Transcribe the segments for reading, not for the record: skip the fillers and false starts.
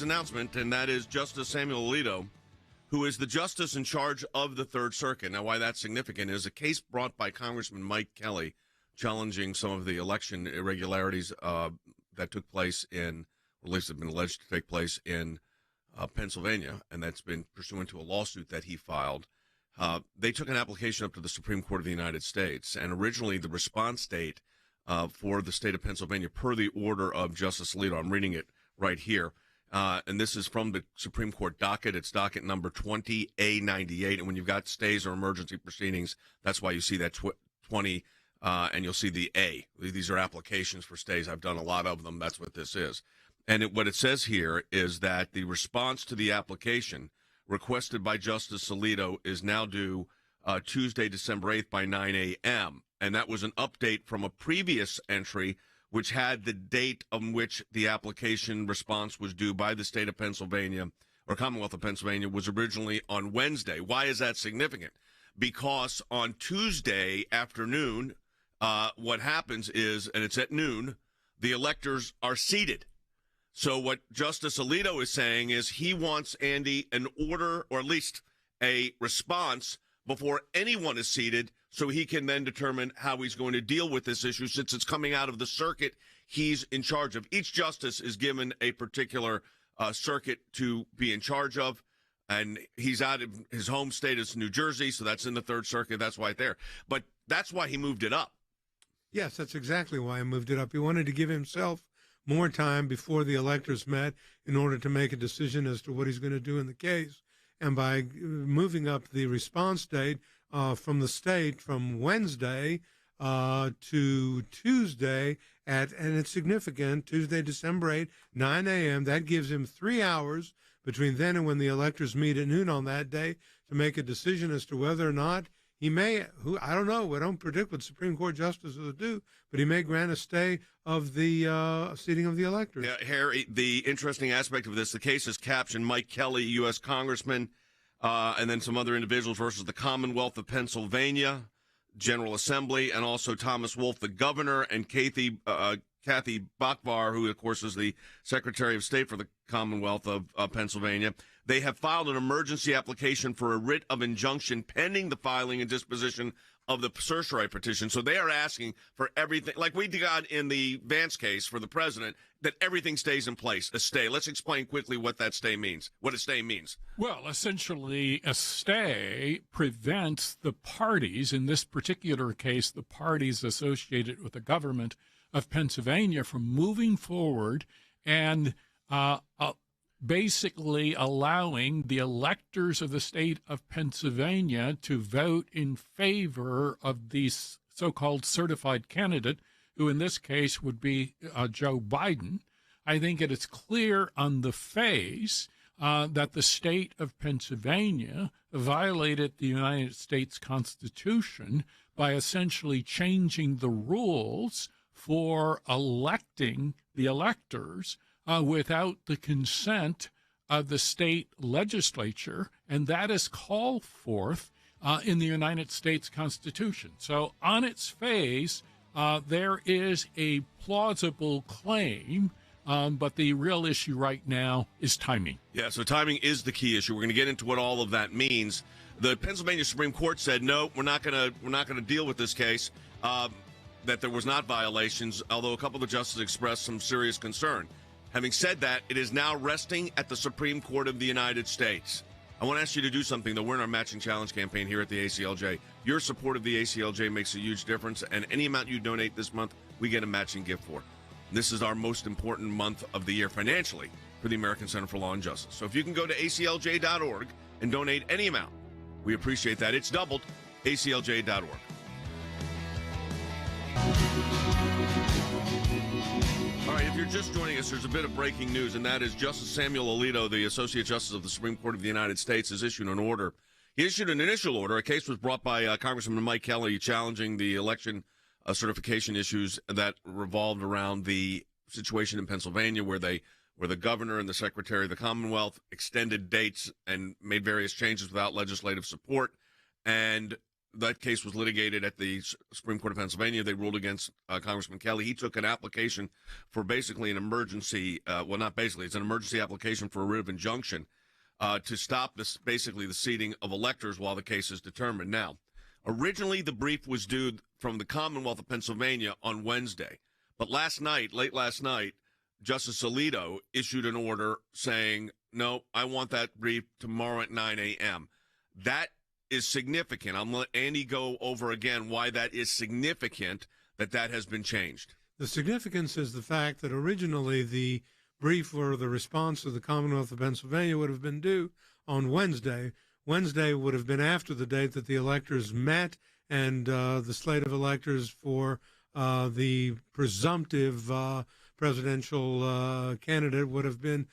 announcement, and that is Justice Samuel Alito, who is the justice in charge of the Third Circuit. Now, why that's significant is a case brought by Congressman Mike Kelly challenging some of the election irregularities that took place in, or at least have been alleged to take place in Pennsylvania, and that's been pursuant to a lawsuit that he filed. They took an application up to the Supreme Court of the United States, and originally the response date for the state of Pennsylvania, per the order of Justice Alito, I'm reading it right here, and this is from the Supreme Court docket. It's docket number 20A98, and when you've got stays or emergency proceedings, that's why you see that 20, and you'll see the A. These are applications for stays. I've done a lot of them. That's what this is. And what it says here is that the response to the application requested by Justice Alito is now due Tuesday, December 8th by 9 a.m., and that was an update from a previous entry which had the date on which the application response was due by the state of Pennsylvania, or Commonwealth of Pennsylvania, was originally on Wednesday. Why is that significant? Because on Tuesday afternoon, what happens is, and it's at noon, the electors are seated. So what Justice Alito is saying is he wants, Andy, an order, or at least a response before anyone is seated, so he can then determine how he's going to deal with this issue, since it's coming out of the circuit he's in charge of. Each justice is given a particular circuit to be in charge of, and he's out of his home state is New Jersey, so that's in the Third Circuit. That's why it's there. But that's why he moved it up. Yes, that's exactly why he moved it up. He wanted to give himself more time before the electors met in order to make a decision as to what he's going to do in the case. And by moving up the response date from the state from Wednesday to Tuesday, and it's significant, Tuesday, December 8th, 9 a.m., that gives him 3 hours between then and when the electors meet at noon on that day to make a decision as to whether or not he may, I don't know, we don't predict what Supreme Court justices will do, but he may grant a stay of the seating of the electors. Yeah, Harry, the interesting aspect of this, the case is captioned Mike Kelly, U.S. Congressman, and then some other individuals versus the Commonwealth of Pennsylvania, General Assembly, and also Thomas Wolf, the governor, and Kathy Bachvar, who, of course, is the Secretary of State for the Commonwealth of Pennsylvania. They have filed an emergency application for a writ of injunction pending the filing and disposition of the certiorari petition. So they are asking for everything, like we got in the Vance case for the president, that everything stays in place, a stay. Let's explain quickly what that stay means, what a stay means. Well, essentially, a stay prevents the parties, in this particular case, the parties associated with the government of Pennsylvania, from moving forward and basically allowing the electors of the state of Pennsylvania to vote in favor of the so-called certified candidate, who in this case would be Joe Biden. I think it is clear on the face that the state of Pennsylvania violated the United States Constitution by essentially changing the rules for electing the electors without the consent of the state legislature, and that is called forth in the United States Constitution. So on its face, there is a plausible claim, but the real issue right now is timing. Yeah, so timing is the key issue. We're going to get into what all of that means. The Pennsylvania Supreme Court said, no, we're not going to deal with this case, that there was not violations, although a couple of the justices expressed some serious concern. Having said that, it is now resting at the Supreme Court of the United States. I want to ask you to do something, though. We're in our Matching Challenge campaign here at the ACLJ. Your support of the ACLJ makes a huge difference, and any amount you donate this month, we get a matching gift for. This is our most important month of the year financially for the American Center for Law and Justice. So if you can go to aclj.org and donate any amount, we appreciate that. It's doubled, aclj.org. All right, if you're just joining us, there's a bit of breaking news, and that is Justice Samuel Alito, the Associate Justice of the Supreme Court of the United States, has issued an order. He issued an initial order. A case was brought by Congressman Mike Kelly challenging the election certification issues that revolved around the situation in Pennsylvania where the governor and the Secretary of the Commonwealth extended dates and made various changes without legislative support. And that case was litigated at the Supreme Court of Pennsylvania. They ruled against Congressman Kelly. He took an application for basically an emergency, well, not basically, it's an emergency application for a writ of injunction to stop this, basically the seating of electors while the case is determined. Now, originally the brief was due from the Commonwealth of Pennsylvania on Wednesday, but late last night, Justice Alito issued an order saying, no, I want that brief tomorrow at 9 a.m. That is significant. I'm going to let Andy go over again why that is significant that has been changed. The significance is the fact that originally the brief or the response to the Commonwealth of Pennsylvania would have been due on Wednesday. Wednesday would have been after the date that the electors met, and the slate of electors for the presumptive presidential candidate would have been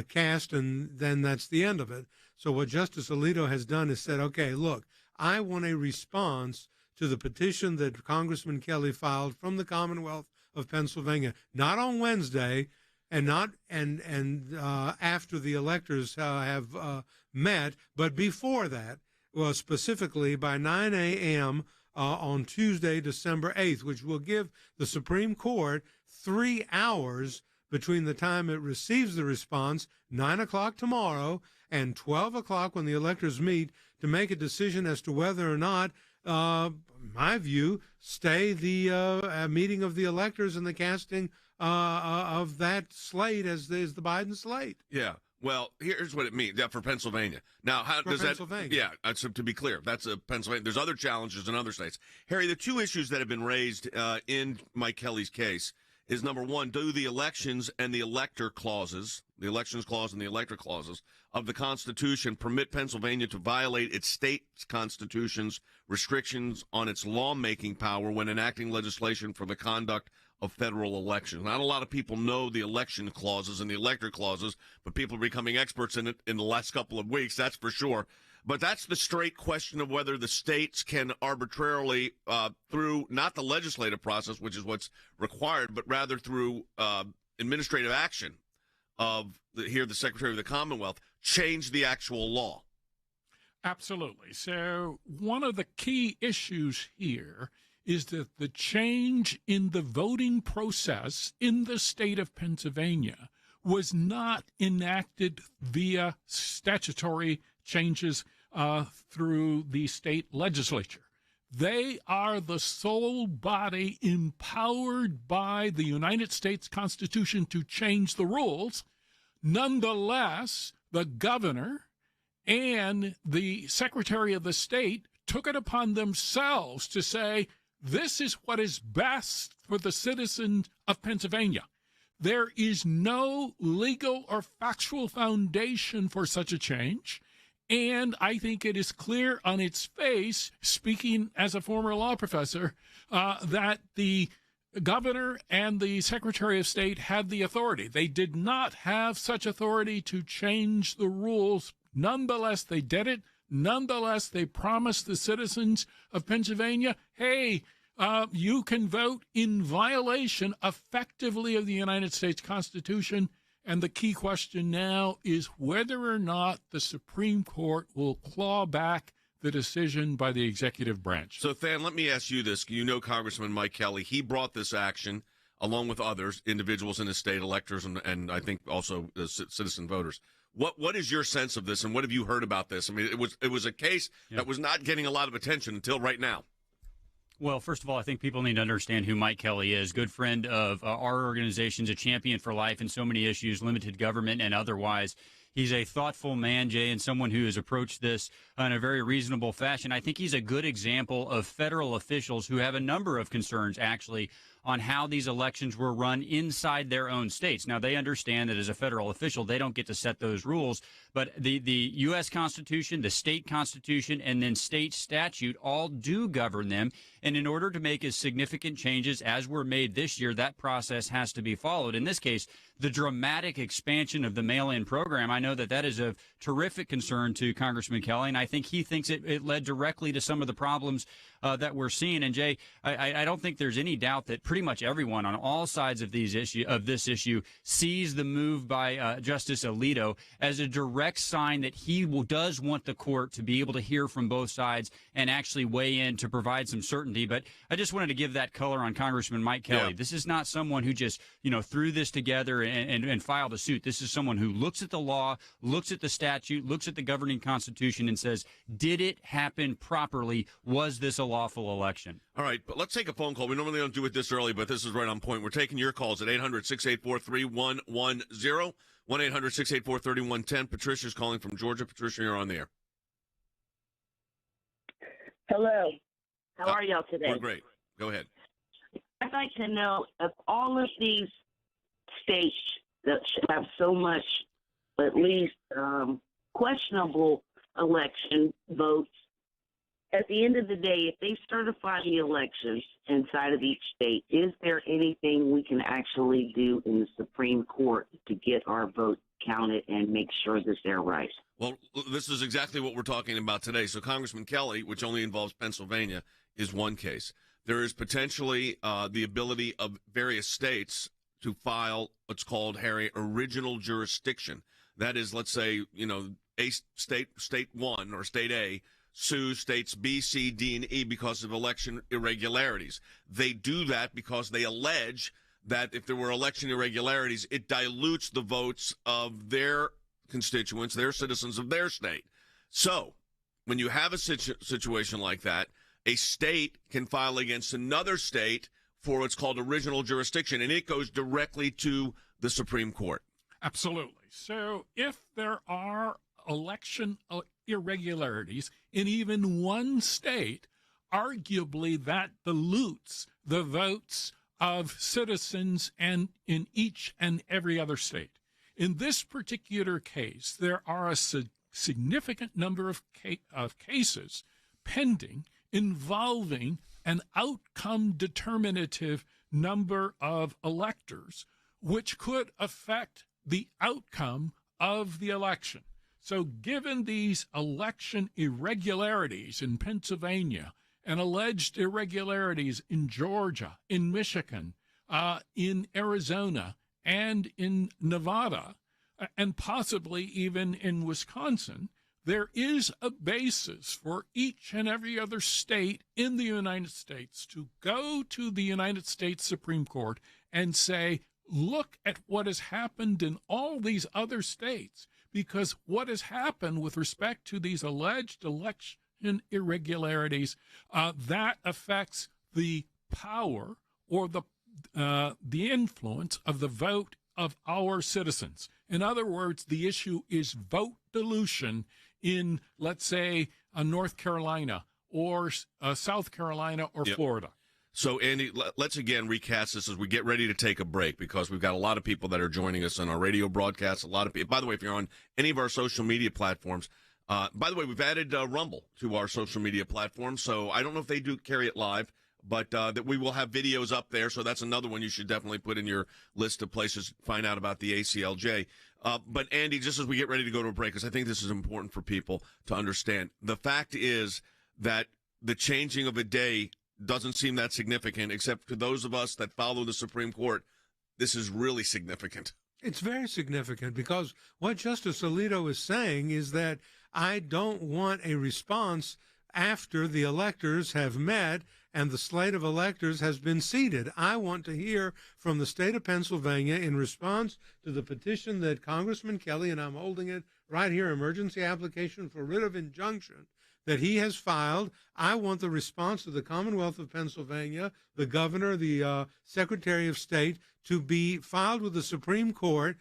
cast, and then that's the end of it. So what Justice Alito has done is said, okay, look, I want a response to the petition that Congressman Kelly filed from the Commonwealth of Pennsylvania, not on Wednesday, and not after the electors have met, but before that, well, specifically by 9 a.m. On Tuesday, December 8th, which will give the Supreme Court 3 hours between the time it receives the response, 9 o'clock tomorrow, and 12 o'clock when the electors meet, to make a decision as to whether or not, my view, stay the meeting of the electors and the casting of that slate as the Biden slate. Yeah. Well, here's what it means for Pennsylvania. Now, how does that? Yeah, so to be clear, that's a Pennsylvania. There's other challenges in other states. Harry, the two issues that have been raised in Mike Kelly's case is, number one, do the elections and the elector clauses, the elections clause and the elector clauses of the Constitution permit Pennsylvania to violate its state's constitution's restrictions on its lawmaking power when enacting legislation for the conduct of federal elections. Not a lot of people know the election clauses and the elector clauses, but people are becoming experts in it in the last couple of weeks, that's for sure. But that's the straight question of whether the states can arbitrarily, through not the legislative process, which is what's required, but rather through administrative action of the Secretary of the Commonwealth, change the actual law. Absolutely. So one of the key issues here is that the change in the voting process in the state of Pennsylvania was not enacted via statutory changes through the state legislature. They are the sole body empowered by the United States Constitution to change the rules. Nonetheless, the governor and the Secretary of the State took it upon themselves to say, this is what is best for the citizens of Pennsylvania. There is no legal or factual foundation for such a change. And I think it is clear on its face, speaking as a former law professor, that the governor and the Secretary of State had the authority. They did not have such authority to change the rules. Nonetheless, they did it. Nonetheless, they promised the citizens of Pennsylvania, hey, you can vote in violation effectively of the United States Constitution. And the key question now is whether or not the Supreme Court will claw back the decision by the executive branch. So, Than, let me ask you this. You know Congressman Mike Kelly. He brought this action, along with others, individuals in his state, electors, and I think also citizen voters. What is your sense of this, and what have you heard about this? I mean, it was a case that was not getting a lot of attention until right now. Well, first of all, I think people need to understand who Mike Kelly is. Good friend of our organization's, a champion for life in so many issues, limited government and otherwise. He's a thoughtful man, Jay, and someone who has approached this in a very reasonable fashion. I think he's a good example of federal officials who have a number of concerns, actually, on how these elections were run inside their own states. Now, they understand that as a federal official, they don't get to set those rules, but the U.S. Constitution, the state constitution, and then state statute all do govern them. And in order to make as significant changes as were made this year, that process has to be followed. In this case, the dramatic expansion of the mail-in program, I know that is of terrific concern to Congressman Kelly, and I think he thinks it led directly to some of the problems that we're seeing. And, Jay, I don't think there's any doubt that pretty much everyone on all sides of this issue sees the move by Justice Alito as a direct sign that he does want the court to be able to hear from both sides and actually weigh in to provide some certainty. But I just wanted to give that color on Congressman Mike Kelly. Yeah. This is not someone who just, threw this together and filed a suit. This is someone who looks at the law, looks at the statute, looks at the governing Constitution, and says, did it happen properly? Was this a lawful election? All right, but let's take a phone call. We normally don't do it this early, but this is right on point. We're taking your calls at 800-684-3110, 1-800-684-3110. Patricia's calling from Georgia. Patricia, you're on the air. Hello. How are y'all today? We're great. Go ahead. I'd like to know if all of these states that have so much, at least questionable election votes, at the end of the day, if they certify the elections inside of each state, is there anything we can actually do in the Supreme Court to get our votes counted and make sure that they're right? Well, this is exactly what we're talking about today. So Congressman Kelly, which only involves Pennsylvania, is one case. There is potentially the ability of various states to file what's called, Harry, original jurisdiction. That is, let's say, a state one or state A sues states B, C, D, and E because of election irregularities. They do that because they allege that if there were election irregularities, it dilutes the votes of their constituents, their citizens of their state. So when you have a situation like that, a state can file against another state for what's called original jurisdiction, and it goes directly to the Supreme Court. Absolutely. So if there are election irregularities in even one state, arguably that dilutes the votes of citizens and in each and every other state. In this particular case, there are a significant number of cases pending involving an outcome determinative number of electors, which could affect the outcome of the election. So given these election irregularities in Pennsylvania and alleged irregularities in Georgia, in Michigan, in Arizona, and in Nevada, and possibly even in Wisconsin, there is a basis for each and every other state in the United States to go to the United States Supreme Court and say, look at what has happened in all these other states, because what has happened with respect to these alleged election irregularities, that affects the power or the influence of the vote of our citizens. In other words, the issue is vote dilution in, let's say, North Carolina or South Carolina or Florida. So, Andy, let's again recast this as we get ready to take a break, because we've got a lot of people that are joining us on our radio broadcast. A lot of people. By the way, if you're on any of our social media platforms, by the way, we've added Rumble to our social media platform. So I don't know if they do carry it live, but that we will have videos up there. So that's another one you should definitely put in your list of places to find out about the ACLJ. But, Andy, just as we get ready to go to a break, because I think this is important for people to understand, the fact is that the changing of a day doesn't seem that significant, except to those of us that follow the Supreme Court. This is really significant. It's very significant, because what Justice Alito is saying is that I don't want a response after the electors have met and the slate of electors has been seated. I want to hear from the state of Pennsylvania in response to the petition that Congressman Kelly, and I'm holding it right here, emergency application for writ of injunction, that he has filed. I want the response of the Commonwealth of Pennsylvania, the governor, the Secretary of State, to be filed with the Supreme Court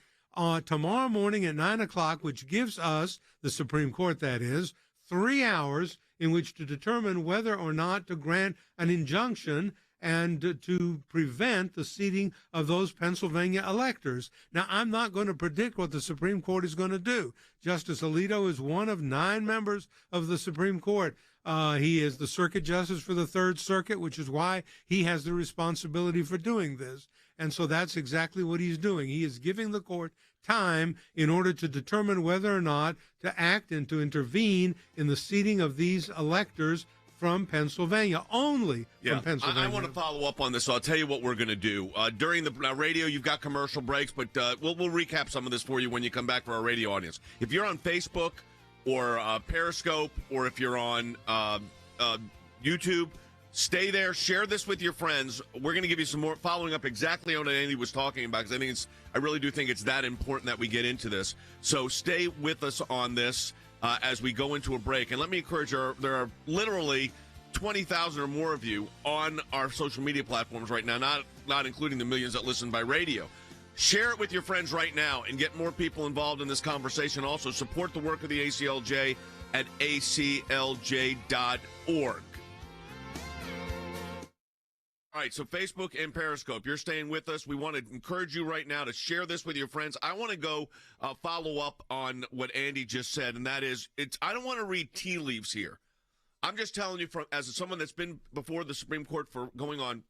tomorrow morning at 9 o'clock, which gives us, the Supreme Court that is, 3 hours in which to determine whether or not to grant an injunction and to prevent the seating of those Pennsylvania electors. Now, I'm not going to predict what the Supreme Court is going to do. Justice Alito is one of 9 members of the Supreme Court. He is the circuit justice for the Third Circuit, which is why he has the responsibility for doing this. And so that's exactly what he's doing. He is giving the court time in order to determine whether or not to act and to intervene in the seating of these electors from Pennsylvania, only from Pennsylvania. I want to follow up on this, so I'll tell you what we're going to do. During the radio, you've got commercial breaks, but we'll recap some of this for you when you come back for our radio audience. If you're on Facebook or Periscope, or if you're on YouTube, stay there. Share this with your friends. We're going to give you some more, following up exactly on what Andy was talking about, because I really do think it's that important that we get into this. So stay with us on this as we go into a break. And let me encourage you, there are literally 20,000 or more of you on our social media platforms right now, not including the millions that listen by radio. Share it with your friends right now and get more people involved in this conversation. Also, support the work of the ACLJ at aclj.org. All right, so Facebook and Periscope, you're staying with us. We want to encourage you right now to share this with your friends. I want to go follow up on what Andy just said, and that is, I don't want to read tea leaves here. I'm just telling you, as someone that's been before the Supreme Court for going on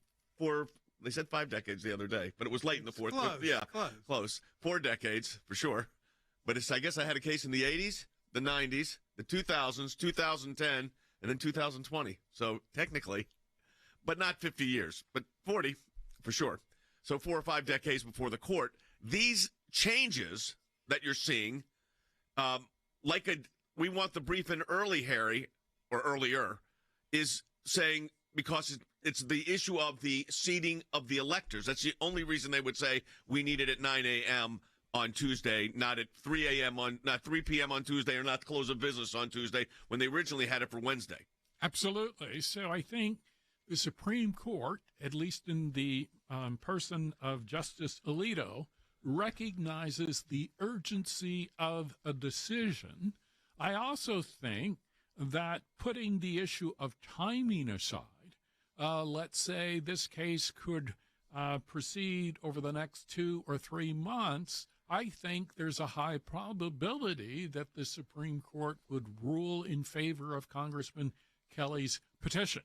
they said 5 decades the other day, but it was late in the fourth. Close. 4 decades, for sure. But I guess I had a case in the 80s, the 90s, the 2000s, 2010, and then 2020. So technically, but not 50 years, but 40 for sure. So 4 or 5 decades before the court. These changes that you're seeing, we want the brief in early, Harry, or earlier, is saying because it's the issue of the seating of the electors. That's the only reason they would say we need it at 9 a.m. on Tuesday, not at 3 p.m. on Tuesday, or not close of business on Tuesday when they originally had it for Wednesday. Absolutely. So I think the Supreme Court, at least in the person of Justice Alito, recognizes the urgency of a decision. I also think that putting the issue of timing aside, let's say this case could proceed over the next 2 or 3 months, I think there's a high probability that the Supreme Court would rule in favor of Congressman Kelly's petition.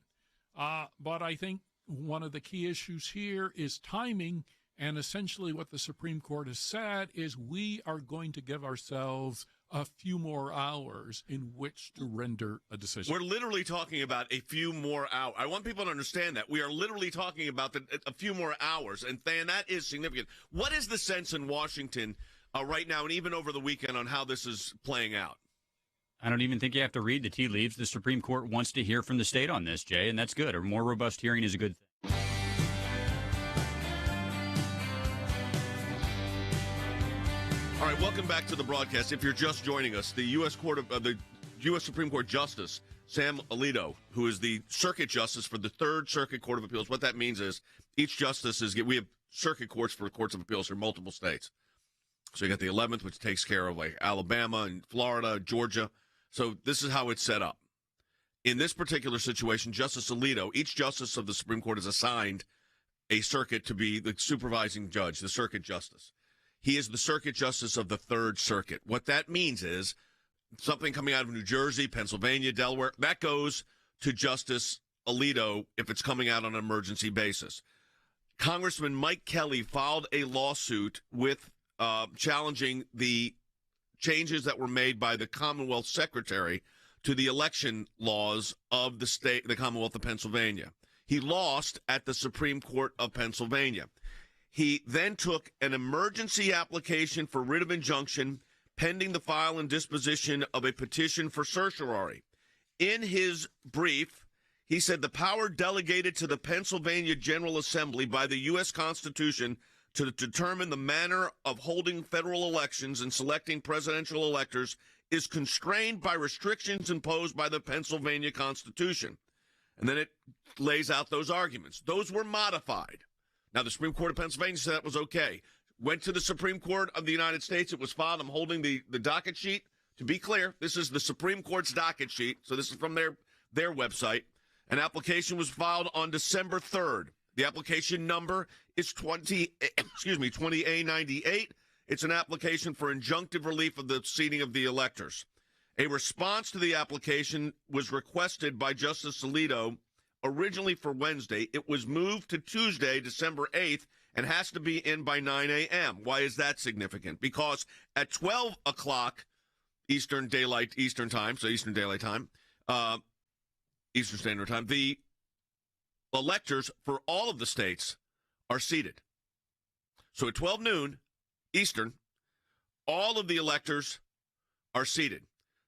But I think one of the key issues here is timing, and essentially what the Supreme Court has said is we are going to give ourselves a few more hours in which to render a decision. We're literally talking about a few more hours. I want people to understand that. We are literally talking about a few more hours, and that is significant. What is the sense in Washington right now, and even over the weekend, on how this is playing out? I don't even think you have to read the tea leaves. The Supreme Court wants to hear from the state on this, Jay, and that's good. A more robust hearing is a good thing. All right, welcome back to the broadcast. If you're just joining us, the U.S. Supreme Court Justice Sam Alito, who is the circuit justice for the Third Circuit Court of Appeals. What that means is each justice we have circuit courts for courts of appeals for multiple states. So you got the 11th, which takes care of like Alabama and Florida, Georgia. So this is how it's set up. In this particular situation, Justice Alito, each justice of the Supreme Court is assigned a circuit to be the supervising judge, the circuit justice. He is the circuit justice of the Third Circuit. What that means is something coming out of New Jersey, Pennsylvania, Delaware, that goes to Justice Alito if it's coming out on an emergency basis. Congressman Mike Kelly filed a lawsuit with challenging the changes that were made by the Commonwealth Secretary to the election laws of the Commonwealth of Pennsylvania. He lost at the Supreme Court of Pennsylvania. He then took an emergency application for writ of injunction pending the file and disposition of a petition for certiorari. In his brief, he said the power delegated to the Pennsylvania General Assembly by the U.S. Constitution to determine the manner of holding federal elections and selecting presidential electors is constrained by restrictions imposed by the Pennsylvania Constitution. And then it lays out those arguments. Those were modified. Now, the Supreme Court of Pennsylvania said that was okay. Went to the Supreme Court of the United States. It was filed. I'm holding the docket sheet. To be clear, this is the Supreme Court's docket sheet. So this is from their website. An application was filed on December 3rd. The application number is 20A98. It's an application for injunctive relief of the seating of the electors. A response to the application was requested by Justice Alito originally for Wednesday. It was moved to Tuesday, December 8th, and has to be in by 9 a.m. Why is that significant? Because at 12 o'clock Eastern Daylight Time, Eastern Standard Time. The electors for all of the states are seated. So at 12 noon Eastern, all of the electors are seated.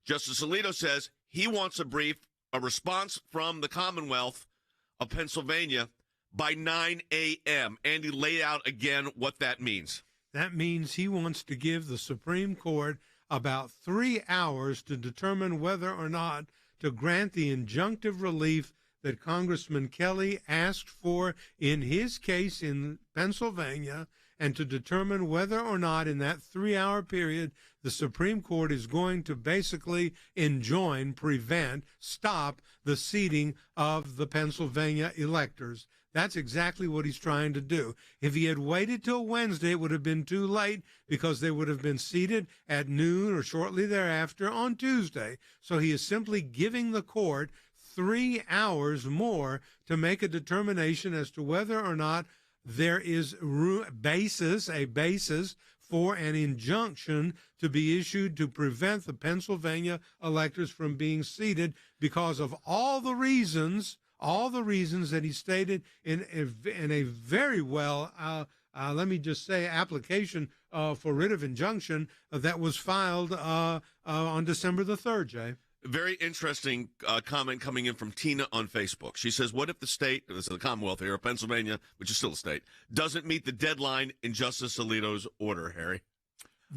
Justice Alito says he wants a response from the Commonwealth of Pennsylvania by 9 a.m. Andy, lay out again what that means. That means he wants to give the Supreme Court about 3 hours to determine whether or not to grant the injunctive relief that Congressman Kelly asked for in his case in Pennsylvania, and to determine whether or not in that 3-hour period the Supreme Court is going to basically enjoin, prevent, stop the seating of the Pennsylvania electors. That's exactly what he's trying to do. If he had waited till Wednesday, it would have been too late because they would have been seated at noon or shortly thereafter on Tuesday. So he is simply giving the court 3 hours more to make a determination as to whether or not there is a basis for an injunction to be issued to prevent the Pennsylvania electors from being seated because of all the reasons that he stated in a very well, let me just say, application for writ of injunction that was filed on December the 3rd, Jay. Very interesting comment coming in from Tina on Facebook. She says, what if the state, this is the Commonwealth here, Pennsylvania, which is still a state, doesn't meet the deadline in Justice Alito's order, Harry?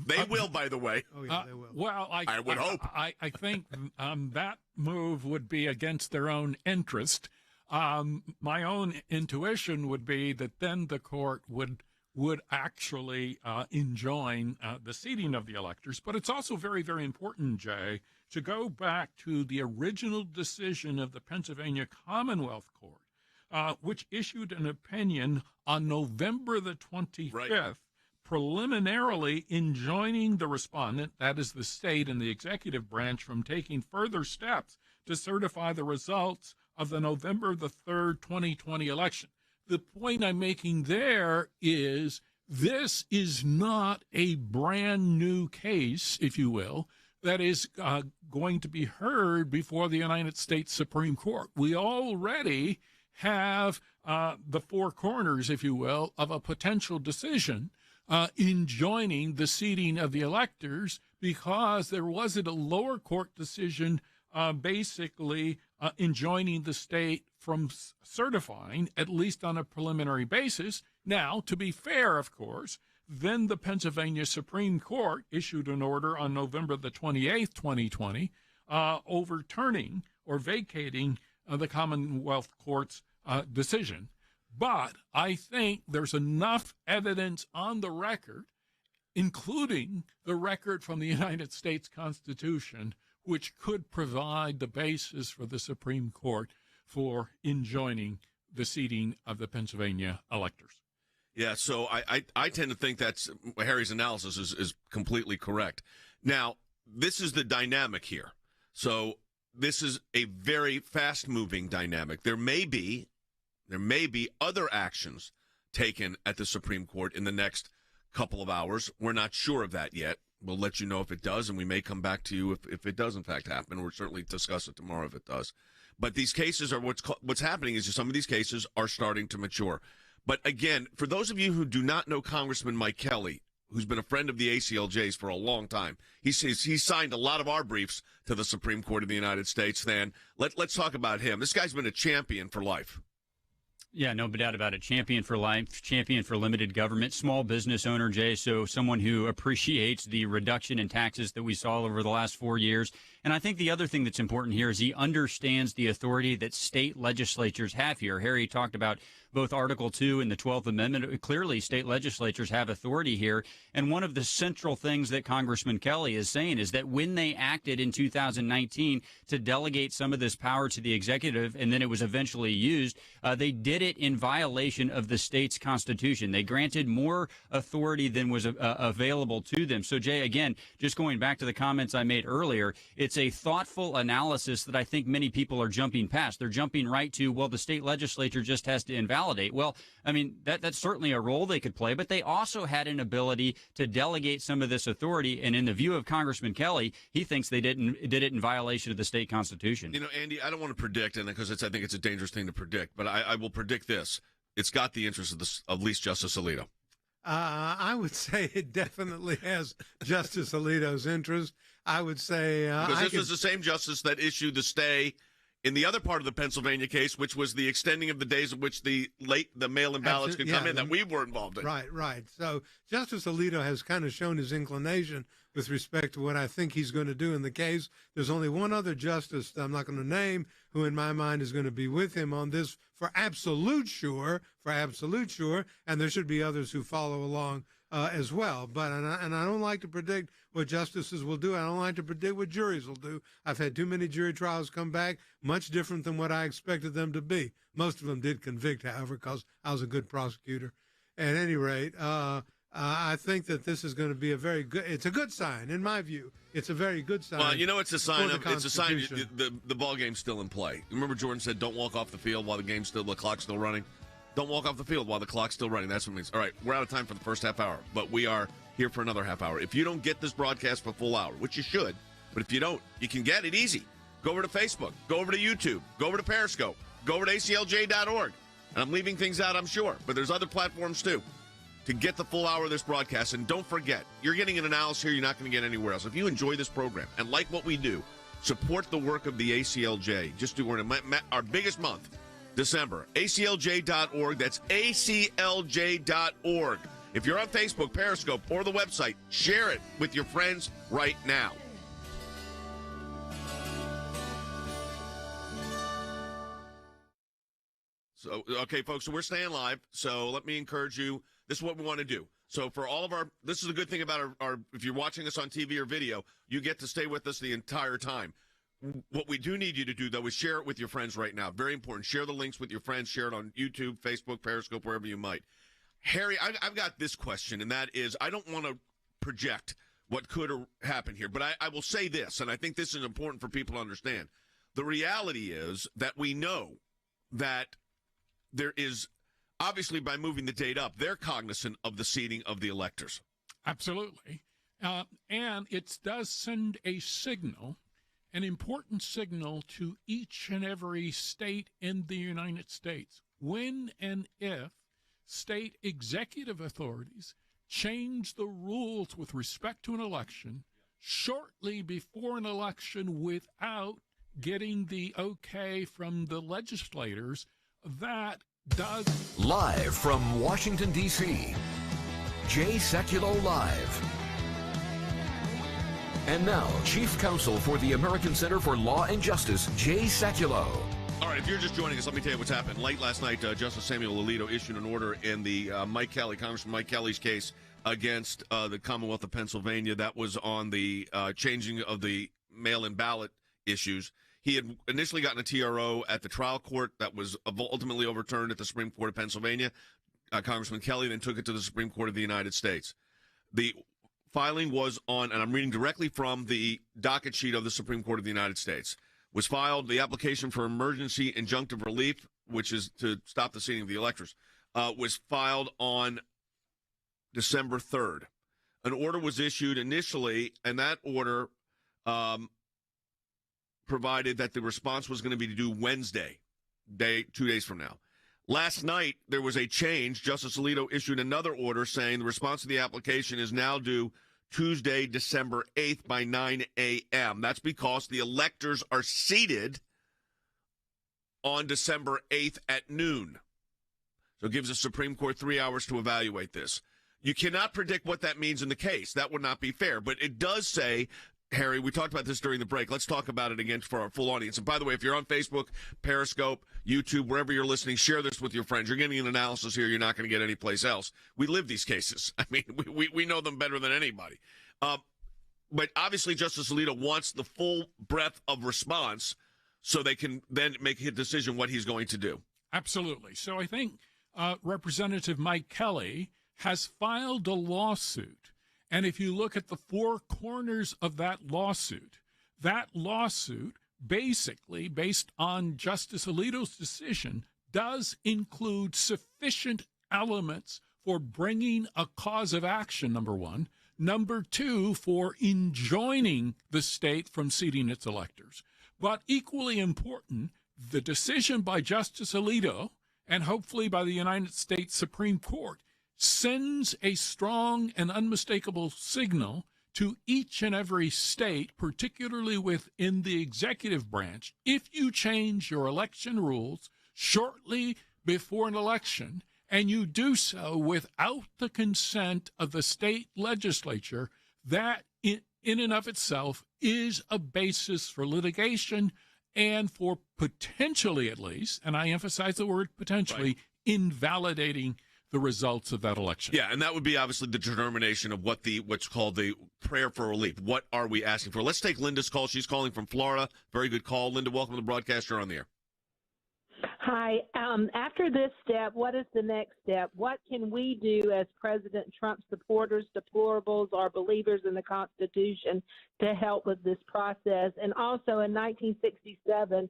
They will, by the way. Oh, yeah, they will. Well, I would hope. I think that move would be against their own interest. My own intuition would be that then the court would actually enjoin the seating of the electors. But it's also very, very important, Jay, to go back to the original decision of the Pennsylvania Commonwealth Court, which issued an opinion on November the 25th, right, preliminarily enjoining the respondent, that is the state and the executive branch, from taking further steps to certify the results of the November the 3rd, 2020 election. The point I'm making there is this is not a brand new case, if you will, that is going to be heard before the United States Supreme Court. We already have the four corners, if you will, of a potential decision enjoining the seating of the electors because there wasn't a lower court decision basically enjoining the state from certifying, at least on a preliminary basis. Now, to be fair, of course, then the Pennsylvania Supreme Court issued an order on November the 28th, 2020, overturning or vacating the Commonwealth Court's decision. But I think there's enough evidence on the record, including the record from the United States Constitution, which could provide the basis for the Supreme Court for enjoining the seating of the Pennsylvania electors. Yeah, so I tend to think that's Harry's analysis is completely correct. Now, this is the dynamic here. So this is a very fast-moving dynamic. There may be other actions taken at the Supreme Court in the next couple of hours. We're not sure of that yet. We'll let you know if it does, and we may come back to you if it does, in fact, happen. We'll certainly discuss it tomorrow if it does. But these cases are what's happening is some of these cases are starting to mature. But again, for those of you who do not know Congressman Mike Kelly, who's been a friend of the ACLJ's for a long time, he signed a lot of our briefs to the Supreme Court of the United States. Then let's talk about him. This guy's been a champion for life. Yeah, no doubt about it. Champion for life, champion for limited government, small business owner, Jay. So someone who appreciates the reduction in taxes that we saw over the last 4 years. And I think the other thing that's important here is he understands the authority that state legislatures have here. Harry talked about both Article 2 and the 12th Amendment. Clearly, state legislatures have authority here. And one of the central things that Congressman Kelly is saying is that when they acted in 2019 to delegate some of this power to the executive, and then it was eventually used, they did it in violation of the state's constitution. They granted more authority than was available to them. So, Jay, again, just going back to the comments I made earlier, it's a thoughtful analysis that I think many people are jumping past. They're jumping right to, well, the state legislature just has to invalidate invalidate. Well, I mean, that's certainly a role they could play, but they also had an ability to delegate some of this authority. And in the view of Congressman Kelly, he thinks they did it in violation of the state constitution. You know, Andy, I don't want to predict, and because I think it's a dangerous thing to predict, but I will predict this. It's got the interest of at least Justice Alito. I would say it definitely has Justice Alito's interest. I would say because this was the same justice that issued the stay in the other part of the Pennsylvania case, which was the extending of the days of which the mail-in ballots could come in that we were involved in. Right. So Justice Alito has kind of shown his inclination with respect to what I think he's going to do in the case. There's only one other justice that I'm not going to name who in my mind is going to be with him on this for absolute sure, and there should be others who follow along as well. But and I don't like to predict what justices will do. I don't like to predict what juries will do. I've had too many jury trials come back much different than what I expected them to be. Most of them did convict, however, because I was a good prosecutor. At any rate, I think that this is going to be it's a good sign, in my view. It's a very good sign. Well, you know, it's a sign the ball game's still in play. Remember Jordan said, don't walk off the field while the clock's still running? Don't walk off the field while the clock's still running. That's what it means. All right, we're out of time for the first half hour, but we are here for another half hour. If you don't get this broadcast for a full hour, which you should, but if you don't, you can get it easy. Go over to Facebook. Go over to YouTube. Go over to Periscope. Go over to aclj.org. And I'm leaving things out, I'm sure, but there's other platforms too to get the full hour of this broadcast. And don't forget, you're getting an analysis here you're not going to get anywhere else. If you enjoy this program and like what we do, support the work of the ACLJ. We're in our biggest month, December. ACLJ.org. That's ACLJ.org. If you're on Facebook, Periscope, or the website, share it with your friends right now. So, okay, folks, so we're staying live. So let me encourage you. This is what we want to do. So for all of this is a good thing about our if you're watching us on TV or video, you get to stay with us the entire time. What we do need you to do, though, is share it with your friends right now. Very important. Share the links with your friends. Share it on YouTube, Facebook, Periscope, wherever you might. Harry, I've got this question, and that is, I don't want to project what could happen here, but I will say this, and I think this is important for people to understand. The reality is that we know that there is, obviously by moving the date up, they're cognizant of the seating of the electors. Absolutely. And it does send a signal, an important signal to each and every state in the United States. When and if state executive authorities change the rules with respect to an election shortly before an election without getting the okay from the legislators, that does. Live from Washington, D.C., Jay Sekulow Live. And now, Chief Counsel for the American Center for Law and Justice, Jay Sekulow. All right, if you're just joining us, let me tell you what's happened. Late last night, Justice Samuel Alito issued an order in the Congressman Mike Kelly's case against the Commonwealth of Pennsylvania. That was on the changing of the mail-in ballot issues. He had initially gotten a TRO at the trial court that was ultimately overturned at the Supreme Court of Pennsylvania. Congressman Kelly then took it to the Supreme Court of the United States. The filing was on, and I'm reading directly from the docket sheet of the Supreme Court of the United States, was filed, the application for emergency injunctive relief, which is to stop the seating of the electors, was filed on December 3rd. An order was issued initially, and that order provided that the response was going to be due Wednesday, 2 days from now. Last night, there was a change. Justice Alito issued another order saying the response to the application is now due Tuesday, December 8th by 9 a.m. That's because the electors are seated on December 8th at noon. So it gives the Supreme Court 3 hours to evaluate this. You cannot predict what that means in the case. That would not be fair. But it does say, Harry, we talked about this during the break. Let's talk about it again for our full audience. And by the way, if you're on Facebook, Periscope, YouTube, wherever you're listening, share this with your friends. You're getting an analysis here you're not going to get anyplace else. We live these cases. I mean, we know them better than anybody. But obviously, Justice Alito wants the full breadth of response so they can then make a decision what he's going to do. Absolutely. So I think Representative Mike Kelly has filed a lawsuit. And if you look at the four corners of that lawsuit basically, based on Justice Alito's decision, does include sufficient elements for bringing a cause of action, number one. Number two, for enjoining the state from seating its electors. But equally important, the decision by Justice Alito, and hopefully by the United States Supreme Court, sends a strong and unmistakable signal to each and every state, particularly within the executive branch. If you change your election rules shortly before an election, and you do so without the consent of the state legislature, that in and of itself is a basis for litigation and for potentially, at least, and I emphasize the word potentially, invalidating the results of that election. Yeah, and that would be obviously the determination of what's called the prayer for relief. What are we asking for? Let's take Linda's call. She's calling from Florida. Very good call. Linda, welcome to the broadcast. You're on the air. Hi. After this step, what is the next step? What can we do as President Trump supporters, deplorables, or believers in the Constitution to help with this process? And also in 1967,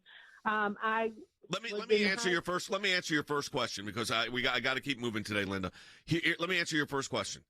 Let me answer your first question, because I got to keep moving today, Linda. Let me answer your first question.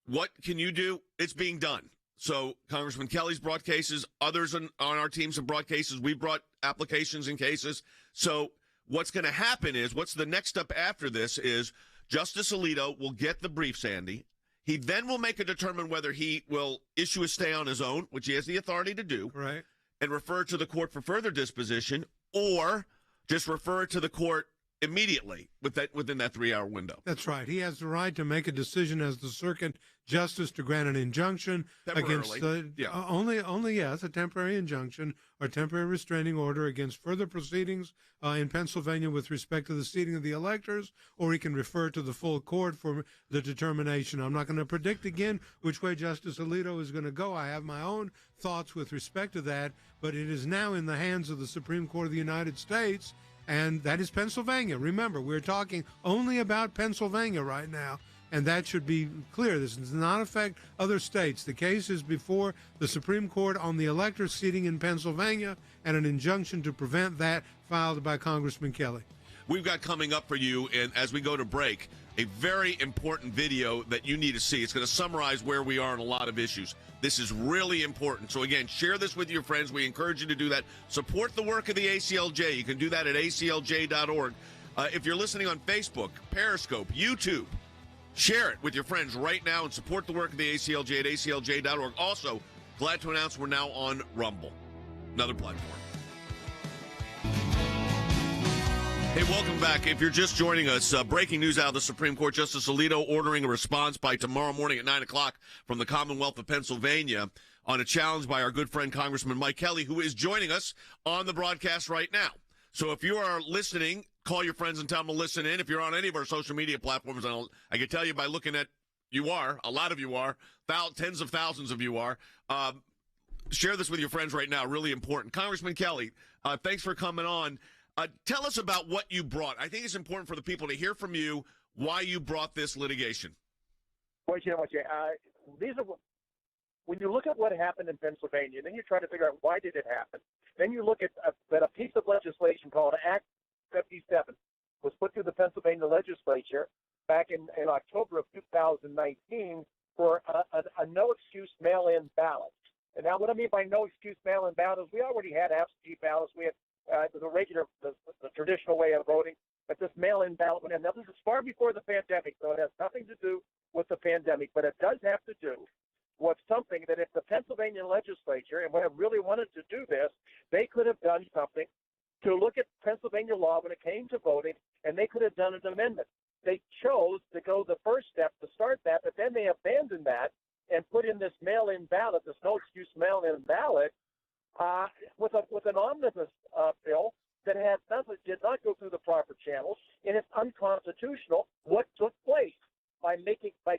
What can you do? It's being done. So Congressman Kelly's brought cases. Others on our teams have brought cases. We brought applications and cases. So what's going to happen is, what's the next step after this is Justice Alito will get the brief, Sandy. He then will make a determine whether he will issue a stay on his own, which he has the authority to do, Right. and refer to the court for further disposition, or just refer it to the court immediately within that 3-hour window. That's right. He has the right to make a decision as the circuit justice to grant an injunction against only a temporary injunction or temporary restraining order against further proceedings in Pennsylvania with respect to the seating of the electors, or he can refer to the full court for the determination. I'm not going to predict again which way Justice Alito is going to go. I have my own thoughts with respect to that, but it is now in the hands of the Supreme Court of the United States, and that is Pennsylvania. Remember, we're talking only about Pennsylvania right now, and that should be clear. This does not affect other states. The case is before the Supreme Court on the elector seating in Pennsylvania, and an injunction to prevent that filed by Congressman Kelly. We've got coming up for you, and as we go to break, a very important video that you need to see. It's going to summarize where we are on a lot of issues. This is really important. So, again, share this with your friends. We encourage you to do that. Support the work of the ACLJ. You can do that at aclj.org. If you're listening on Facebook, Periscope, YouTube, share it with your friends right now and support the work of the ACLJ at aclj.org. Also, glad to announce we're now on Rumble, another platform. Hey, welcome back. If you're just joining us, breaking news out of the Supreme Court, Justice Alito ordering a response by tomorrow morning at 9 o'clock from the Commonwealth of Pennsylvania on a challenge by our good friend Congressman Mike Kelly, who is joining us on the broadcast right now. So if you are listening, call your friends and tell them to listen in. If you're on any of our social media platforms, I can tell you by looking at a lot of you are, tens of thousands of you are. Share this with your friends right now. Really important. Congressman Kelly, thanks for coming on. Tell us about what you brought. I think it's important for the people to hear from you why you brought this litigation. When you look at what happened in Pennsylvania, then you try to figure out why did it happen. Then you look at a piece of legislation called Act 57 was put through the Pennsylvania legislature back in October of 2019 for a no-excuse mail-in ballot. And now what I mean by no-excuse mail-in ballot is we already had absentee ballots. We had the traditional way of voting, but this mail-in ballot. And now this is far before the pandemic, so it has nothing to do with the pandemic, but it does have to do with something that if the Pennsylvania legislature, and when it really wanted to do this, they could have done something to look at Pennsylvania law when it came to voting, and they could have done an amendment. They chose to go the first step to start that, but then they abandoned that and put in this mail-in ballot, this no-excuse mail-in ballot, with an omnibus bill that did not go through the proper channels, and it's unconstitutional. What took place by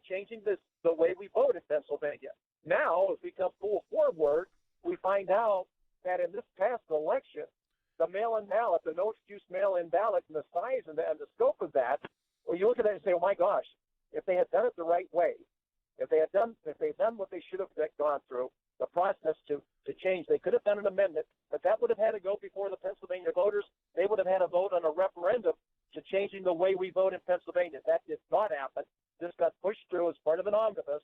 changing the way we vote in Pennsylvania? Now, as we come full forward, we find out that in this past election, the mail-in ballot, the no-excuse mail-in ballot, and the size and the scope of that, well, you look at that and say, oh my gosh, if they had done it the right way, if they had done what they should have gone through, the process to change, they could have done an amendment, but that would have had to go before the Pennsylvania voters. They would have had a vote on a referendum to changing the way we vote in Pennsylvania. That did not happen. This got pushed through as part of an omnibus.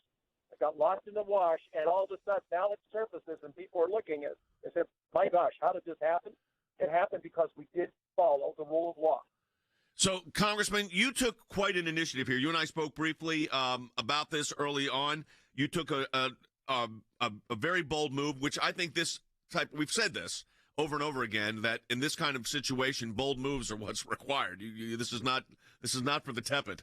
It got lost in the wash, and all of a sudden now it surfaces, and people are looking at it and say, my gosh, how did this happen? It happened because we did follow the rule of law. So, Congressman, you took quite an initiative here. You and I spoke briefly about this early on. You took a very bold move, which I think we've said this over and over again, that in this kind of situation, bold moves are what's required. This is not for the tepid.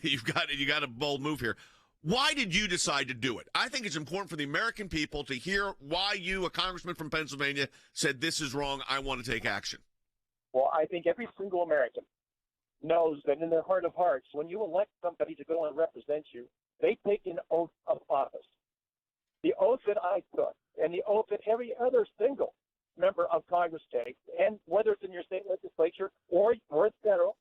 You got a bold move here. Why did you decide to do it? I think it's important for the American people to hear why you, a congressman from Pennsylvania, said this is wrong. I want to take action. Well, I think every single American knows that in their heart of hearts, when you elect somebody to go and represent you, they take an oath of office. The oath that I took, and the oath that every other single member of Congress takes, and whether it's in your state legislature or it's federal,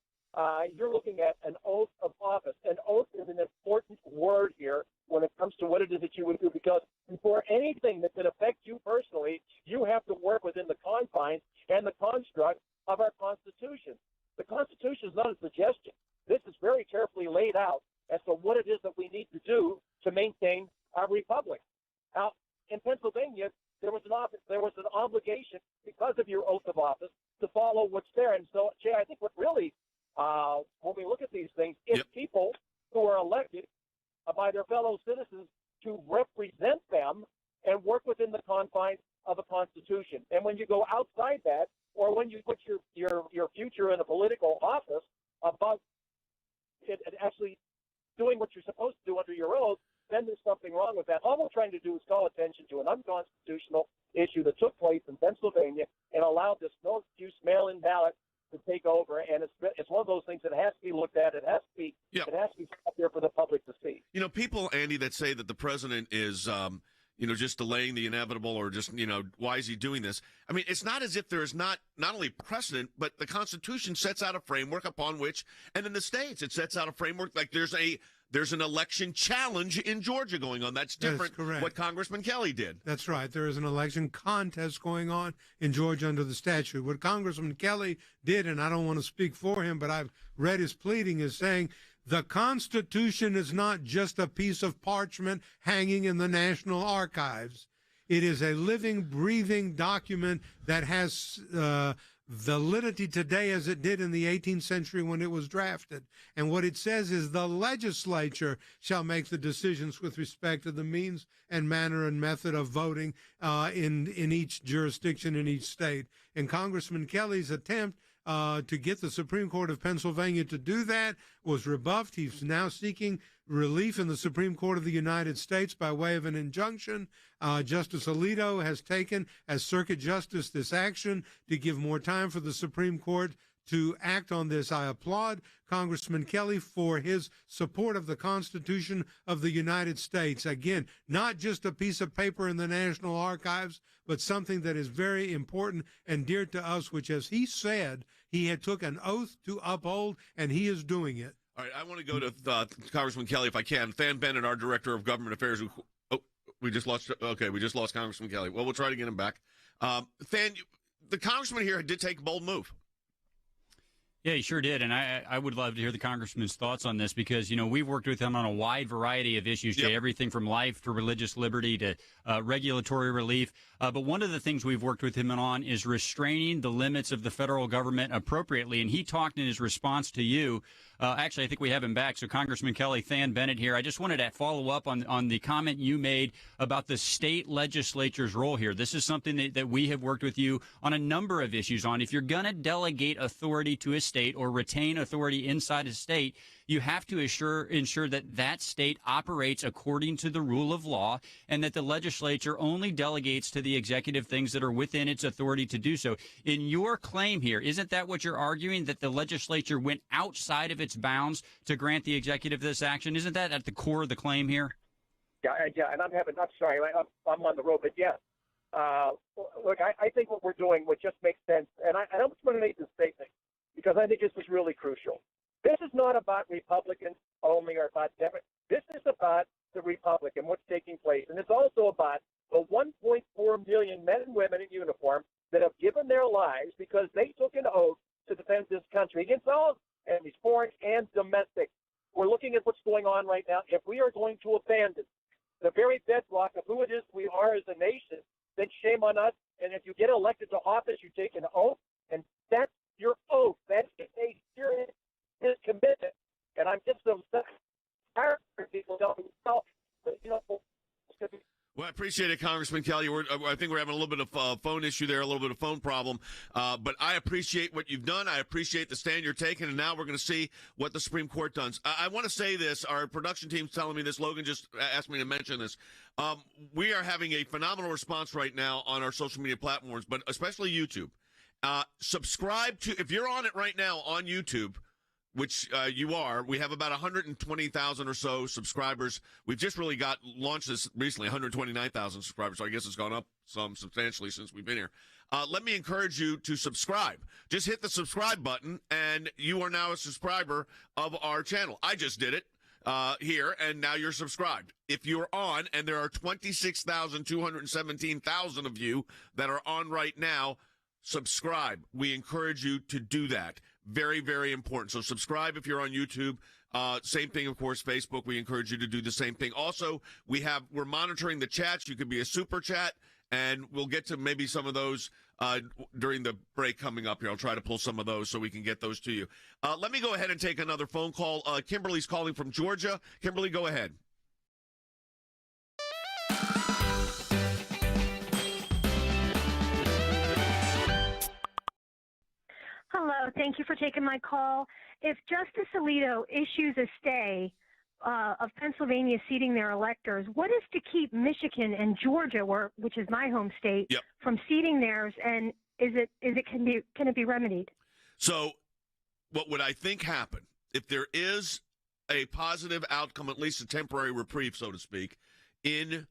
you're looking at an oath of office. An oath is an important word here when it comes to what it is that you would do, because before anything that could affect you personally, you have to work within the confines and the construct of our Constitution. The Constitution is not a suggestion. This is very carefully laid out as to what it is that we need to do to maintain our republic. Now, in Pennsylvania, there was an obligation because of your oath of office to follow what's there. And so, Jay, I think what really, when we look at these things, is people who are elected by their fellow citizens to represent them and work within the confines of the Constitution. And when you go outside that, or when you put your future in a political office about it actually doing what you're supposed to do under your oath, then there's something wrong with that. All we're trying to do is call attention to an unconstitutional issue that took place in Pennsylvania and allowed this no-excuse mail-in ballot to take over. And it's one of those things that has to be looked at. It has to be out there for the public to see. You know, people, Andy, that say that the president is just delaying the inevitable, or just, why is he doing this? I mean, it's not as if there is not only precedent, but the Constitution sets out a framework upon which, and in the states, it sets out a framework. Like there's an election challenge in Georgia going on. That's different than what Congressman Kelly did. That's right. There is an election contest going on in Georgia under the statute. What Congressman Kelly did, and I don't want to speak for him, but I've read his pleading, is saying the Constitution is not just a piece of parchment hanging in the National Archives. It is a living, breathing document that has validity today as it did in the 18th century when it was drafted. And what it says is the legislature shall make the decisions with respect to the means and manner and method of voting in each jurisdiction, in each state. And Congressman Kelly's attempt to get the Supreme Court of Pennsylvania to do that was rebuffed. He's now seeking relief in the Supreme Court of the United States by way of an injunction. Justice Alito has taken, as Circuit Justice, this action to give more time for the Supreme Court to act on this. I applaud Congressman Kelly for his support of the Constitution of the United States. Again, not just a piece of paper in the National Archives, but something that is very important and dear to us, which, as he said, he had took an oath to uphold, and he is doing it. All right, I want to go to Congressman Kelly, if I can. Than Bennett, our Director of Government Affairs. We just lost Congressman Kelly. Well, we'll try to get him back. Than, the congressman here did take a bold move. Yeah, he sure did, and I would love to hear the congressman's thoughts on this because, we've worked with him on a wide variety of issues, Jay, everything from life to religious liberty to regulatory relief. But one of the things we've worked with him on is restraining the limits of the federal government appropriately, and he talked in his response to you. Actually, I think we have him back. So, Congressman Kelly, Than Bennett here. I just wanted to follow up on the comment you made about the state legislature's role here. This is something that we have worked with you on a number of issues on. If you're going to delegate authority to a state or retain authority inside a state, you have to ensure that that state operates according to the rule of law and that the legislature only delegates to the executive things that are within its authority to do so. In your claim here, isn't that what you're arguing, that the legislature went outside of its bounds to grant the executive this action? Isn't that at the core of the claim here? Yeah, and I'm sorry, I'm on the road, but yeah. Look, I think what we're doing would just make sense, and I just want to make this statement because I think this is really crucial. This is not about Republicans only or about Democrats. This is about the Republic and what's taking place. And it's also about the 1.4 million men and women in uniform that have given their lives because they took an oath to defend this country. country, against all enemies, foreign and domestic. We're looking at what's going on right now. If we are going to abandon the very bedrock of who it is we are as a nation, then shame on us. And if you get elected to office, you take an oath, and that's your oath. That's a serious commitment. And I'm just so tired of people telling me, well, you know, Well, I appreciate it, Congressman Kelly. I think we're having a little bit of phone issue there, a little bit of phone problem. But I appreciate what you've done. I appreciate the stand you're taking, and now we're going to see what the Supreme Court does. I want to say this. Our production team's telling me this. Logan just asked me to mention this. We are having a phenomenal response right now on our social media platforms, but especially YouTube. Subscribe to, if you're on it right now on YouTube, which you are. We have about 120,000 or so subscribers. We've just really launched this recently, 129,000 subscribers, so I guess it's gone up some substantially since we've been here. Let me encourage you to subscribe. Just hit the subscribe button, and you are now a subscriber of our channel. I just did it here, and now you're subscribed. If you're on, and there are 26,217,000 of you that are on right now, subscribe. We encourage you to do that. Very, very important. So subscribe if you're on YouTube. Same thing, of course, Facebook. We encourage you to do the same thing. Also, we're monitoring the chats. You could be a super chat, and we'll get to maybe some of those during the break coming up here. I'll try to pull some of those so we can get those to you. Let me go ahead and take another phone call. Kimberly's calling from Georgia. Kimberly, go ahead. Hello. Thank you for taking my call. If Justice Alito issues a stay of Pennsylvania seating their electors, what is to keep Michigan and Georgia, which is my home state, from seating theirs, and can it be remedied? So what would I think happen if there is a positive outcome, at least a temporary reprieve, so to speak, in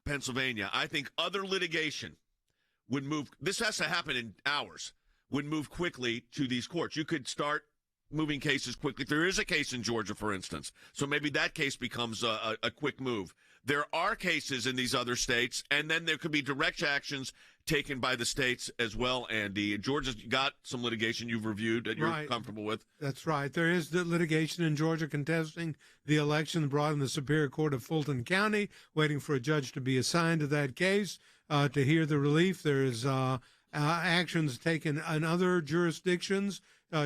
Pennsylvania? I think other litigation would move. This has to happen in hours. Would move quickly to these courts. You could start moving cases quickly. There is a case in Georgia, for instance, so maybe that case becomes a quick move. There are cases in these other states, and then there could be direct actions taken by the states as well, Andy. Georgia's got some litigation you've reviewed that you're comfortable with. That's right. There is the litigation in Georgia contesting the election brought in the Superior Court of Fulton County, waiting for a judge to be assigned to that case to hear the relief. There is actions taken in other jurisdictions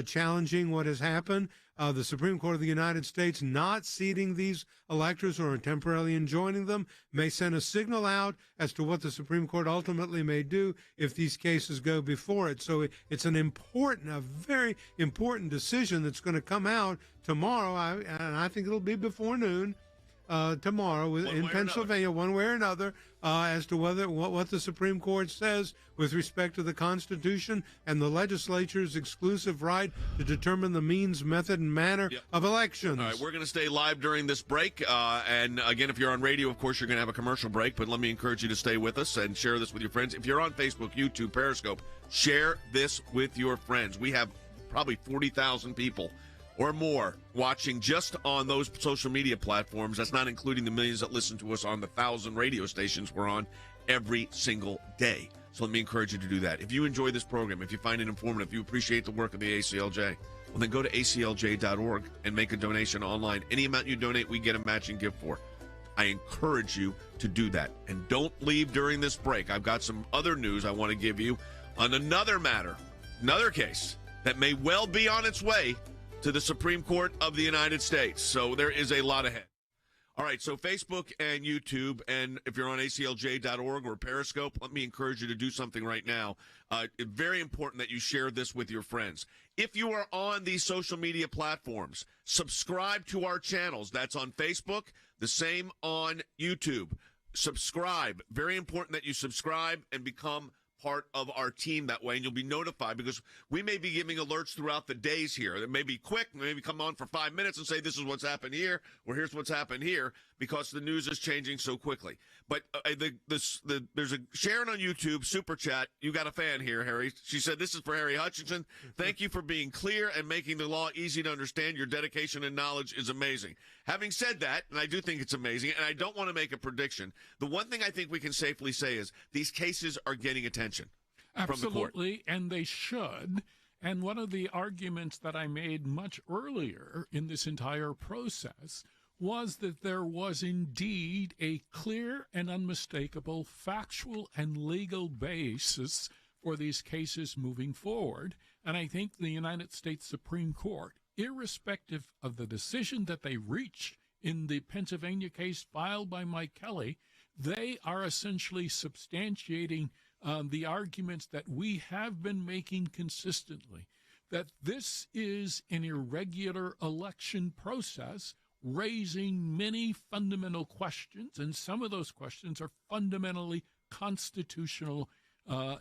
challenging what has happened. The Supreme Court of the United States not seating these electors or temporarily enjoining them may send a signal out as to what the Supreme Court ultimately may do if these cases go before it. So it's a very important decision that's going to come out tomorrow, and I think it'll be before noon. Tomorrow in Pennsylvania, one way or another, as to what the Supreme Court says with respect to the Constitution and the legislature's exclusive right to determine the means, method, and manner of elections. All right, we're going to stay live during this break. And again, if you're on radio, of course, you're going to have a commercial break. But let me encourage you to stay with us and share this with your friends. If you're on Facebook, YouTube, Periscope, share this with your friends. We have probably 40,000 people or more watching just on those social media platforms. That's not including the millions that listen to us on the 1,000 radio stations we're on every single day. So let me encourage you to do that. If you enjoy this program, if you find it informative, if you appreciate the work of the ACLJ, well, then go to aclj.org and make a donation online. Any amount you donate, we get a matching gift for. I encourage you to do that. And don't leave during this break. I've got some other news I want to give you on another matter, another case that may well be on its way to the Supreme Court of the United States. So there is a lot ahead. All right, so Facebook and YouTube, and if you're on aclj.org or Periscope, let me encourage you to do something right now. It's very important that you share this with your friends. If you are on these social media platforms, subscribe to our channels. That's on Facebook, the same on YouTube. Subscribe. Very important that you subscribe and become part of our team that way, and you'll be notified because we may be giving alerts throughout the days here. It may be quick, maybe come on for 5 minutes and say this is what's happened here, or here's what's happened here, because the news is changing so quickly. But there's a Sharon on YouTube, Super Chat. You got a fan here, Harry. She said, this is for Harry Hutchinson. Thank you for being clear and making the law easy to understand. Your dedication and knowledge is amazing. Having said that, and I do think it's amazing, and I don't want to make a prediction, the one thing I think we can safely say is these cases are getting attention from the court. Absolutely, and they should. And one of the arguments that I made much earlier in this entire process was that there was indeed a clear and unmistakable factual and legal basis for these cases moving forward. And I think the United States Supreme Court, irrespective of the decision that they reach in the Pennsylvania case filed by Mike Kelly, they are essentially substantiating the arguments that we have been making consistently, that this is an irregular election process raising many fundamental questions, and some of those questions are fundamentally constitutional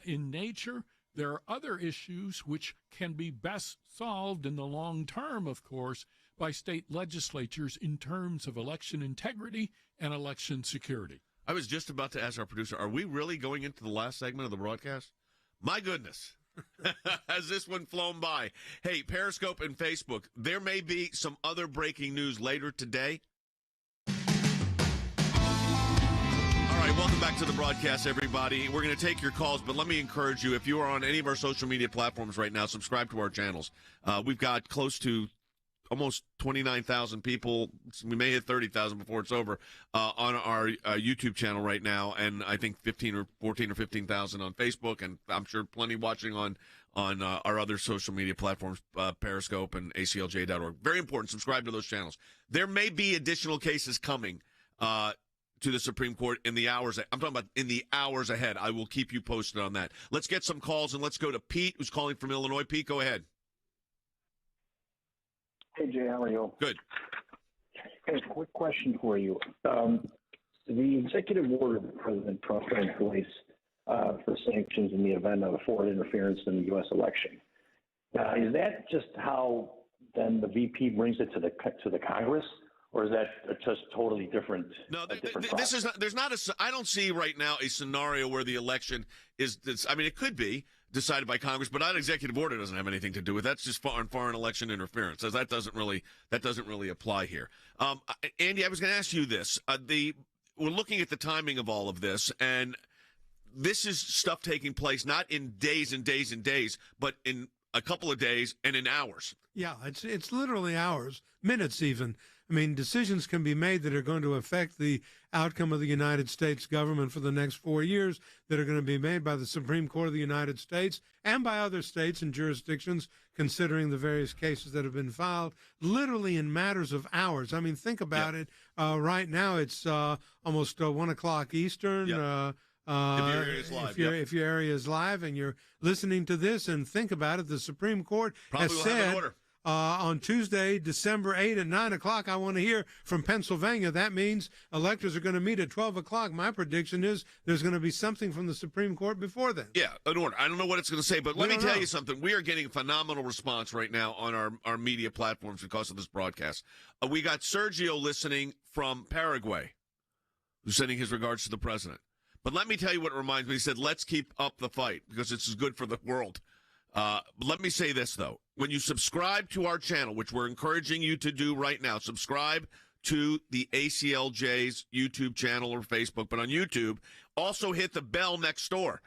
in nature. There are other issues which can be best solved in the long term, of course, by state legislatures in terms of election integrity and election security. I was just about to ask our producer, are we really going into the last segment of the broadcast? My goodness. Has this one flown by? Hey, Periscope and Facebook, there may be some other breaking news later today. All right, welcome back to the broadcast, everybody. We're going to take your calls, but let me encourage you, if you are on any of our social media platforms right now, subscribe to our channels. We've got close to almost 29,000 people. We may hit 30,000 before it's over on our YouTube channel right now, and I think 14 or 15,000 on Facebook, and I'm sure plenty watching on our other social media platforms, Periscope and ACLJ.org. Very important. Subscribe to those channels. There may be additional cases coming to the Supreme Court in the hours. I'm talking about in the hours ahead. I will keep you posted on that. Let's get some calls, and let's go to Pete, who's calling from Illinois. Pete, go ahead. Hey, Jay, how are you? Good. Hey, quick question for you. The executive order that President Trump put in place for sanctions in the event of foreign interference in the U.S. election, is that just how then the VP brings it to the Congress, or is that just totally different? No, this is not, there's not a. I don't see right now a scenario where the election is. I mean, it could be decided by Congress, but that executive order doesn't have anything to do with that. That's just foreign election interference. So that doesn't really apply here. Andy, I was going to ask you this. We're looking at the timing of all of this, and this is stuff taking place not in days and days and days, but in a couple of days and in hours. Yeah, it's literally hours, minutes even. I mean, decisions can be made that are going to affect the outcome of the United States government for the next 4 years, that are going to be made by the Supreme Court of the United States and by other states and jurisdictions, considering the various cases that have been filed, literally in matters of hours. I mean, think about it. Right now, it's almost 1 o'clock Eastern. Yep. If your area is live and you're listening to this, and think about it, the Supreme Court has said on Tuesday, December 8 at 9 o'clock, I want to hear from Pennsylvania. That means electors are going to meet at 12 o'clock. My prediction is there's going to be something from the Supreme Court before then. Yeah, an order. I don't know what it's going to say, but let me tell you something. We are getting a phenomenal response right now on our media platforms because of this broadcast. We got Sergio listening from Paraguay, who's sending his regards to the president. But let me tell you what it reminds me. He said, let's keep up the fight because this is good for the world. But let me say this, though. When you subscribe to our channel, which we're encouraging you to do right now, subscribe to the ACLJ's YouTube channel or Facebook. But on YouTube, also hit the bell next door,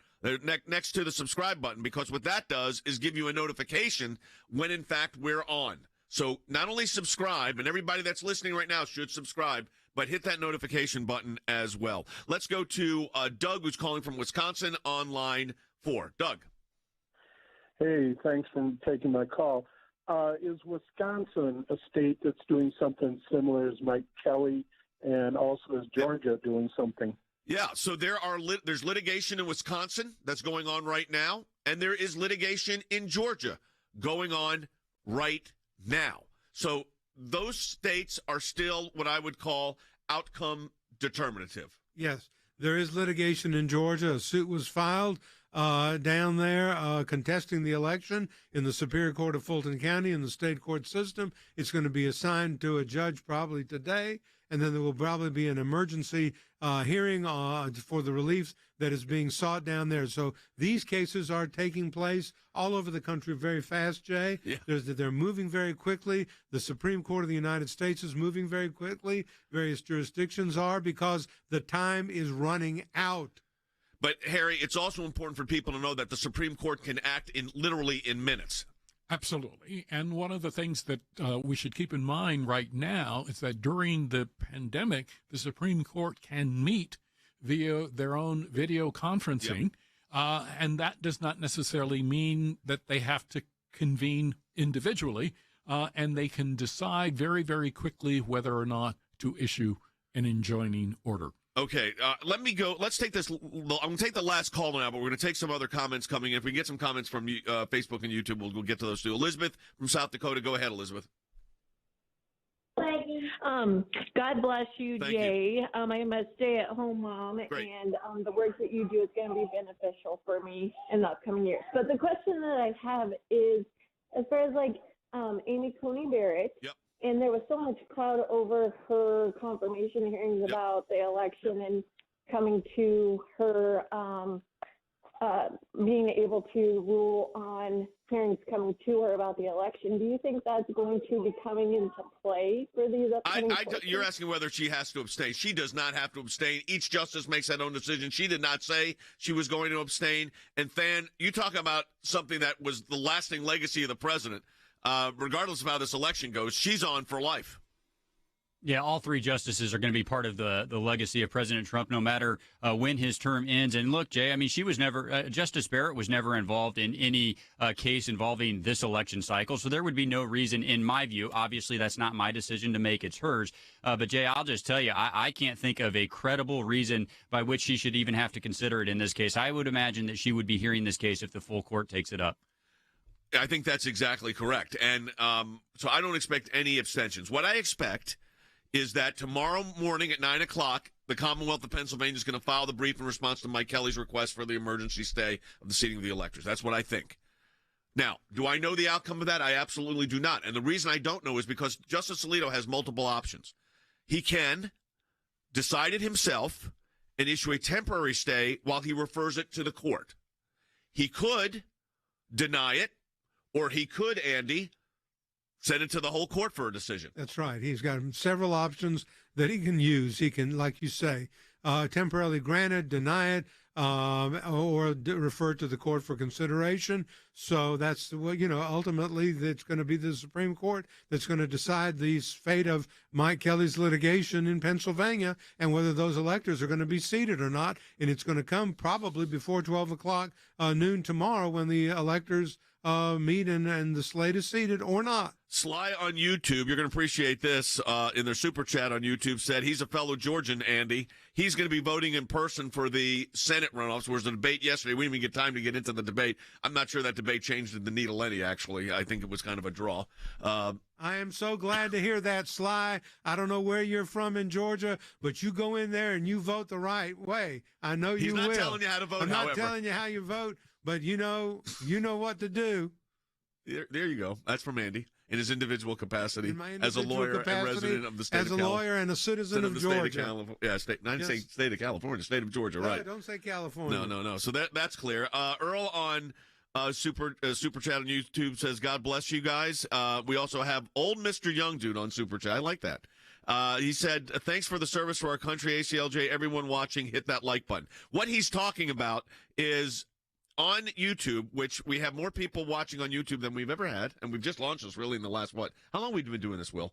next to the subscribe button, because what that does is give you a notification when, in fact, we're on. So not only subscribe, and everybody that's listening right now should subscribe, but hit that notification button as well. Let's go to Doug, who's calling from Wisconsin on line 4. Doug. Hey, thanks for taking my call. Is Wisconsin a state that's doing something similar as Mike Kelly, and also is Georgia doing something? Yeah, so there's litigation in Wisconsin that's going on right now, and there is litigation in Georgia going on right now. So those states are still what I would call outcome determinative. Yes, there is litigation in Georgia. A suit was filed down there contesting the election in the Superior Court of Fulton County in the state court system. It's going to be assigned to a judge probably today, and then there will probably be an emergency hearing for the relief that is being sought down there. So these cases are taking place all over the country very fast, Jay. Yeah. They're moving very quickly. The Supreme Court of the United States is moving very quickly. Various jurisdictions are, because the time is running out. But, Harry, it's also important for people to know that the Supreme Court can act literally in minutes. Absolutely. And one of the things that we should keep in mind right now is that during the pandemic, the Supreme Court can meet via their own video conferencing. And that does not necessarily mean that they have to convene individually. And they can decide very, very quickly whether or not to issue an enjoining order. Okay, let me go. Let's take this. I'm going to take the last call now, but we're going to take some other comments coming in. If we get some comments from Facebook and YouTube, we'll get to those too. Elizabeth from South Dakota, go ahead, Elizabeth. God bless you, Thank Jay. I am a stay-at-home mom, Great. and the work that you do is going to be beneficial for me in the upcoming years. But the question that I have is, as far as Amy Coney Barrett, Yep. and there was so much cloud over her confirmation hearings about the election and coming to her being able to rule on hearings coming to her about the election. Do you think that's going to be coming into play for these upcoming You're asking whether she has to abstain. She does not have to abstain. Each justice makes that own decision. She did not say she was going to abstain. And Than, you talk about something that was the lasting legacy of the president. Regardless of how this election goes, she's on for life. Yeah, all three justices are going to be part of the legacy of President Trump, no matter when his term ends. And look, Jay, I mean, she was never Justice Barrett was never involved in any case involving this election cycle. So there would be no reason, in my view. Obviously, that's not my decision to make. It's hers. But, Jay, I'll just tell you, I can't think of a credible reason by which she should even have to consider it in this case. I would imagine that she would be hearing this case if the full court takes it up. I think that's exactly correct. And so I don't expect any abstentions. What I expect is that tomorrow morning at 9 o'clock, the Commonwealth of Pennsylvania is going to file the brief in response to Mike Kelly's request for the emergency stay of the seating of the electors. That's what I think. Now, do I know the outcome of that? I absolutely do not. And the reason I don't know is because Justice Alito has multiple options. He can decide it himself and issue a temporary stay while he refers it to the court. He could deny it, or he could, Andy, send it to the whole court for a decision. That's right. He's got several options that he can use. He can, like you say, temporarily grant it, deny it, or refer to the court for consideration. So that's what, ultimately it's going to be the Supreme Court that's going to decide the fate of Mike Kelly's litigation in Pennsylvania and whether those electors are going to be seated or not. And it's going to come probably before 12 o'clock noon tomorrow when the electors meet and the slate is seated or not. Sly on YouTube, you're going to appreciate this, in their super chat on YouTube, said he's a fellow Georgian, Andy. He's going to be voting in person for the Senate runoffs. There was a debate yesterday. We didn't even get time to get into the debate. I'm not sure that debate changed the needle any, actually. I think it was kind of a draw. I am so glad to hear that, Sly. I don't know where you're from in Georgia, but you go in there and you vote the right way. I know you will. He's not telling you how to vote, I'm however. not telling you how you vote, but you know what to do. There you go. That's from Andy. In his individual capacity as a individual lawyer capacity, and resident of the state of California. As a lawyer and a citizen of Georgia. Say state of California, state of Georgia, right? No, don't say California. No. So that's clear. Earl on super chat on YouTube says, God bless you guys. We also have old Mr. Young Dude on super chat. I like that. He said, thanks for the service for our country, ACLJ. Everyone watching, hit that like button. What he's talking about is on YouTube, which we have more people watching on YouTube than we've ever had, and we've just launched this really in the last, how long have we been doing this, Will?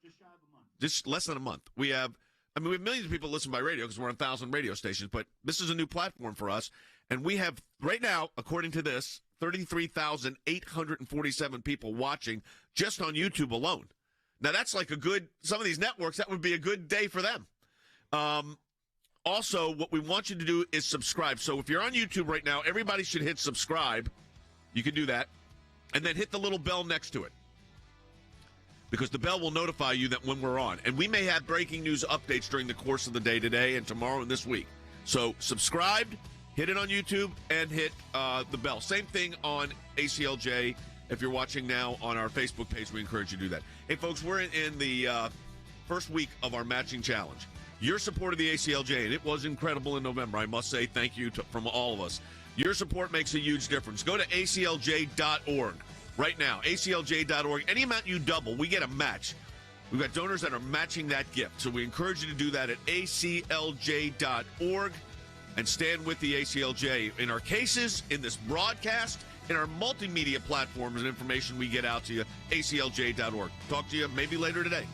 Just shy of a month. Just less than a month. We have millions of people listen by radio because we're on 1,000 radio stations, but this is a new platform for us, and we have, right now, according to this, 33,847 people watching just on YouTube alone. Now, that's like some of these networks, that would be a good day for them. Also, what we want you to do is subscribe. So if you're on YouTube right now, everybody should hit subscribe. You can do that. And then hit the little bell next to it, because the bell will notify you that when we're on. And we may have breaking news updates during the course of the day today and tomorrow and this week. So subscribe, hit it on YouTube, and hit the bell. Same thing on ACLJ. If you're watching now on our Facebook page, we encourage you to do that. Hey, folks, we're in the first week of our matching challenge. Your support of the ACLJ, and it was incredible in November. I must say thank you from all of us. Your support makes a huge difference. Go to aclj.org right now, aclj.org. Any amount you double, we get a match. We've got donors that are matching that gift. So we encourage you to do that at aclj.org and stand with the ACLJ in our cases, in this broadcast, in our multimedia platforms and information we get out to you, aclj.org. Talk to you maybe later today.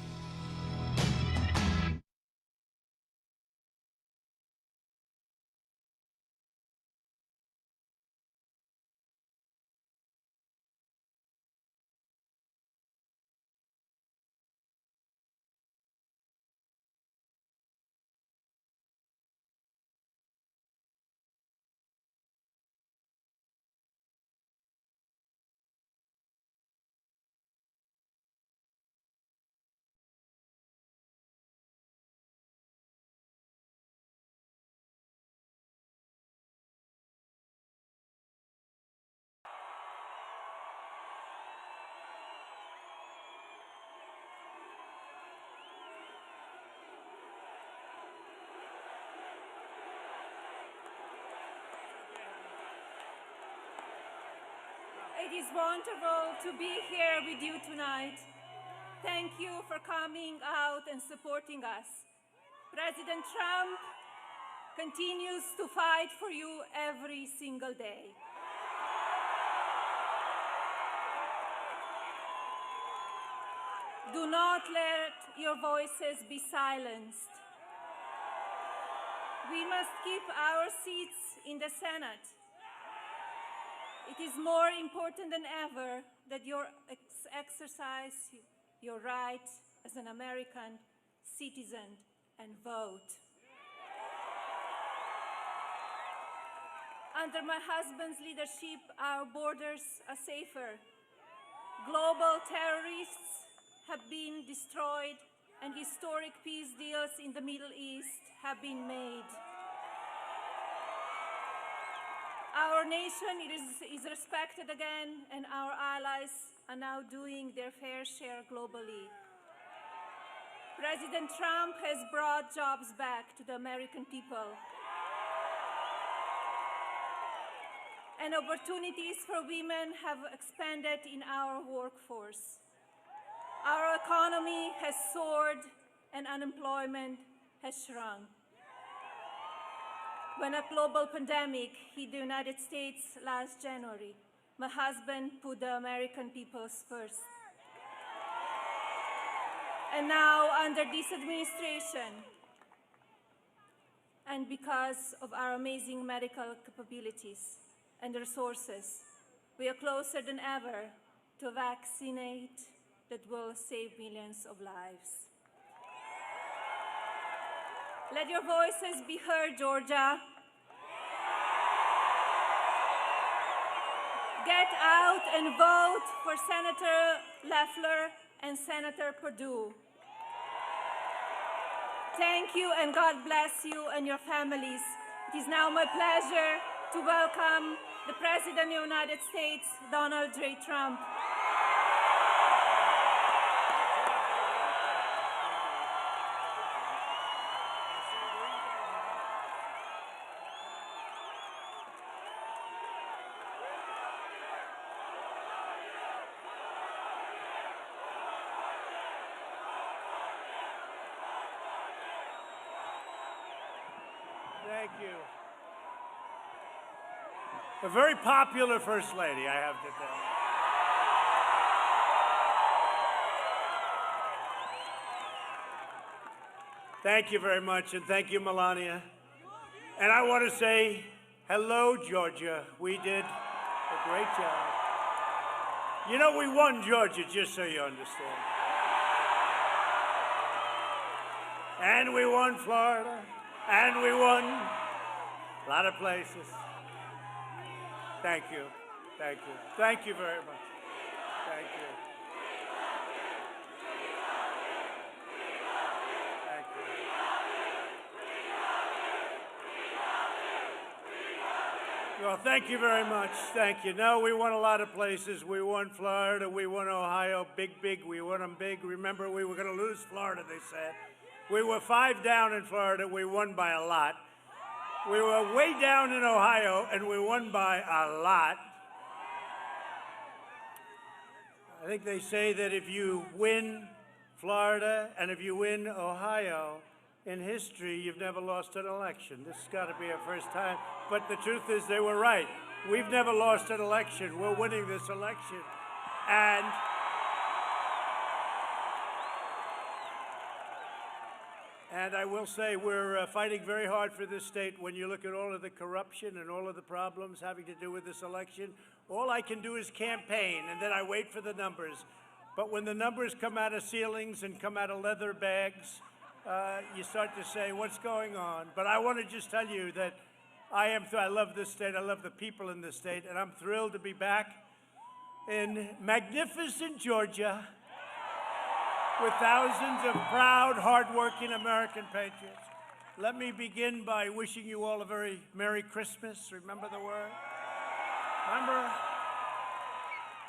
It is wonderful to be here with you tonight. Thank you for coming out and supporting us. President Trump continues to fight for you every single day. Do not let your voices be silenced. We must keep our seats in the Senate. It is more important than ever that you exercise your right as an American citizen and vote. Under my husband's leadership, our borders are safer. Global terrorists have been destroyed and historic peace deals in the Middle East have been made. Our nation is respected again, and our allies are now doing their fair share globally. President Trump has brought jobs back to the American people, and opportunities for women have expanded in our workforce. Our economy has soared, and unemployment has shrunk. When a global pandemic hit the United States last January, my husband put the American people first. And now, under this administration, and because of our amazing medical capabilities and resources, we are closer than ever to vaccinate that will save millions of lives. Let your voices be heard, Georgia. Get out and vote for Senator Loeffler and Senator Perdue. Thank you, and God bless you and your families. It is now my pleasure to welcome the President of the United States, Donald J. Trump. Thank you. A very popular First Lady, I have to tell you. Thank you very much, and thank you, Melania. And I want to say hello, Georgia. We did a great job. You know, we won Georgia, just so you understand. And we won Florida. And we won a lot of places. Thank you. Thank you. Thank you very much. Thank you. Thank you. Well, thank you very much. Thank you. No, we won a lot of places. We won Florida. We won Ohio. Big. We won them big. Remember, we were going to lose Florida, they said. We were 5 down in Florida. We won by a lot. We were way down in Ohio, and we won by a lot. I think they say that if you win Florida and if you win Ohio in history, you've never lost an election. This has got to be a first time. But the truth is they were right. We've never lost an election. We're winning this election. And I will say we're fighting very hard for this state. When you look at all of the corruption and all of the problems having to do with this election, all I can do is campaign, and then I wait for the numbers. But when the numbers come out of ceilings and come out of leather bags, you start to say, what's going on? But I want to just tell you that I love this state. I love the people in this state, and I'm thrilled to be back in magnificent Georgia with thousands of proud, hardworking American patriots. Let me begin by wishing you all a very Merry Christmas. Remember the word? Remember?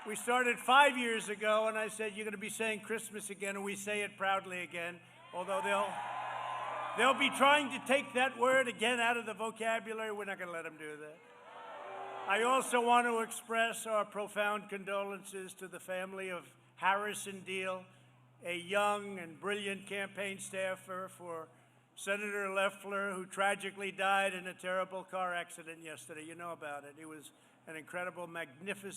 We started 5 years ago, and I said, you're going to be saying Christmas again, and we say it proudly again, although they'll be trying to take that word again out of the vocabulary. We're not going to let them do that. I also want to express our profound condolences to the family of Harrison Deal, a young and brilliant campaign staffer for Senator Loeffler, who tragically died in a terrible car accident yesterday. You know about it. He was an incredible, magnificent